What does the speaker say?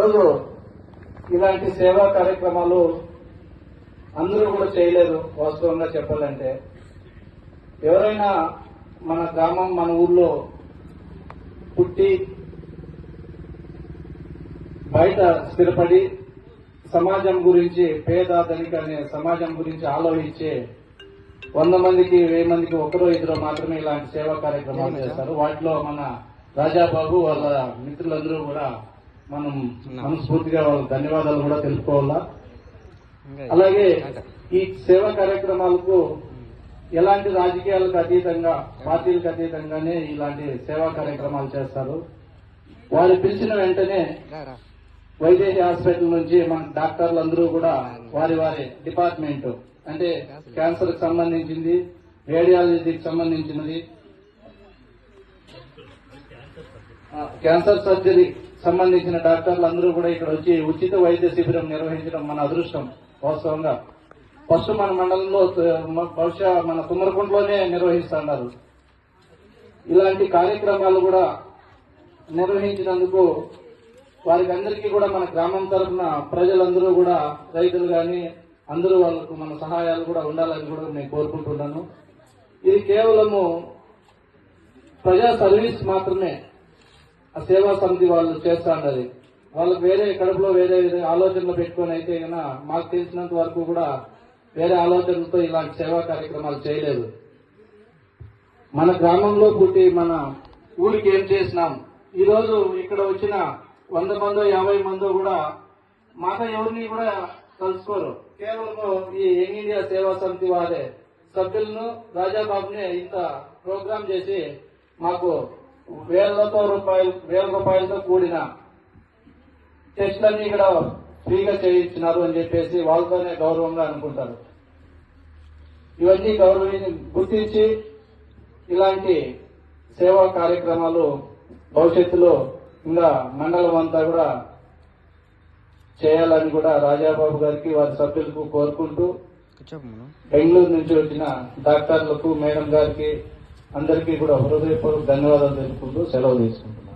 ఈరోజు ఇలాంటి సేవా కార్యక్రమాలు అందరూ కూడా చేయలేరు. వాస్తవంగా చెప్పాలంటే ఎవరైనా మన గ్రామం మన ఊర్లో పుట్టి బయట స్థిరపడి సమాజం గురించి పేద ధనిక అనే సమాజం గురించి ఆలోచించే 100 మందికి 1000 మందికి ఒకరో ఇద్దరు మాత్రమే ఇలాంటి సేవా కార్యక్రమాలు చేస్తారు. వాటిలో మన రాజాబాబు వాళ్ళ మిత్రులందరూ కూడా మనం మనస్ఫూర్తిగా వాళ్ళ ధన్యవాదాలు కూడా తెలుపుకోవాలా. అలాగే ఈ సేవా కార్యక్రమాలకు ఎలాంటి రాజకీయాలకు అతీతంగా పార్టీలకు అతీతంగానే ఇలాంటి సేవా కార్యక్రమాలు చేస్తారు. వారు పిలిచిన వెంటనే వైదేహి హాస్పిటల్ నుంచి మన డాక్టర్లు అందరూ కూడా వారి వారి డిపార్ట్మెంట్ అంటే క్యాన్సర్ కి సంబంధించింది, రేడియాలజీకి సంబంధించినది, క్యాన్సర్ సర్జరీ సంబంధించిన డాక్టర్లు అందరూ కూడా ఇక్కడ వచ్చి ఉచిత వైద్య శిబిరం నిర్వహించడం మన అదృష్టం. వాస్తవంగా ఫస్ట్ మన మండలంలో బహుశా మన తుమ్మరకుంటలోనే నిర్వహిస్తున్నారు. ఇలాంటి కార్యక్రమాలు కూడా నిర్వహించినందుకు వారికి అందరికీ కూడా మన గ్రామం తరఫున ప్రజలందరూ కూడా రైతులు కానీ అందరూ వాళ్ళకు మన సహాయాలు కూడా ఉండాలని కూడా నేను కోరుకుంటున్నాను. ఇది కేవలము ప్రజా సర్వీస్ మాత్రమే ఆ సేవా సమితి వాళ్ళు చేస్తా ఉండదు. వాళ్ళకు వేరే కడుపులో వేరే ఆలోచనలు పెట్టుకొని అయితే కన్నా మాకు తెలిసినంత వరకు కూడా వేరే ఆలోచనలతో ఇలాంటి సేవా కార్యక్రమాలు చేయలేదు. మన గ్రామంలో పుట్టి మన ఊరికి ఏం చేసినాం, ఈరోజు ఇక్కడ వచ్చిన 100 మందో 50 మందో కూడా మాట ఎవరిని కూడా కలుసుకోరు. కేవలం ఈ యంగ్ ఇండియా సేవా సమితి వారే సభ్యులను రాజాబాబుని ఇంత ప్రోగ్రాం చేసి మాకు వేల రూపాయలతో కూడిన టెస్టులన్నీ ఇక్కడ ఫ్రీగా చేయించినారు అని చెప్పేసి వాళ్ళతోనే గౌరవంగా అనుకుంటారు. ఇవన్నీ గుర్తించి ఇలాంటి సేవా కార్యక్రమాలు భవిష్యత్తులో ఇంకా మండలం అంతా కూడా చేయాలని కూడా రాజాబాబు గారికి వారి సభ్యులకు కోరుకుంటూ బెంగళూరు నుంచి వచ్చిన డాక్టర్లకు మేడం గారికి అందరికీ కూడా హృదయపూర్వక ధన్యవాదాలు తెలుపుకుంటూ సెలవు తీసుకుంటున్నాను.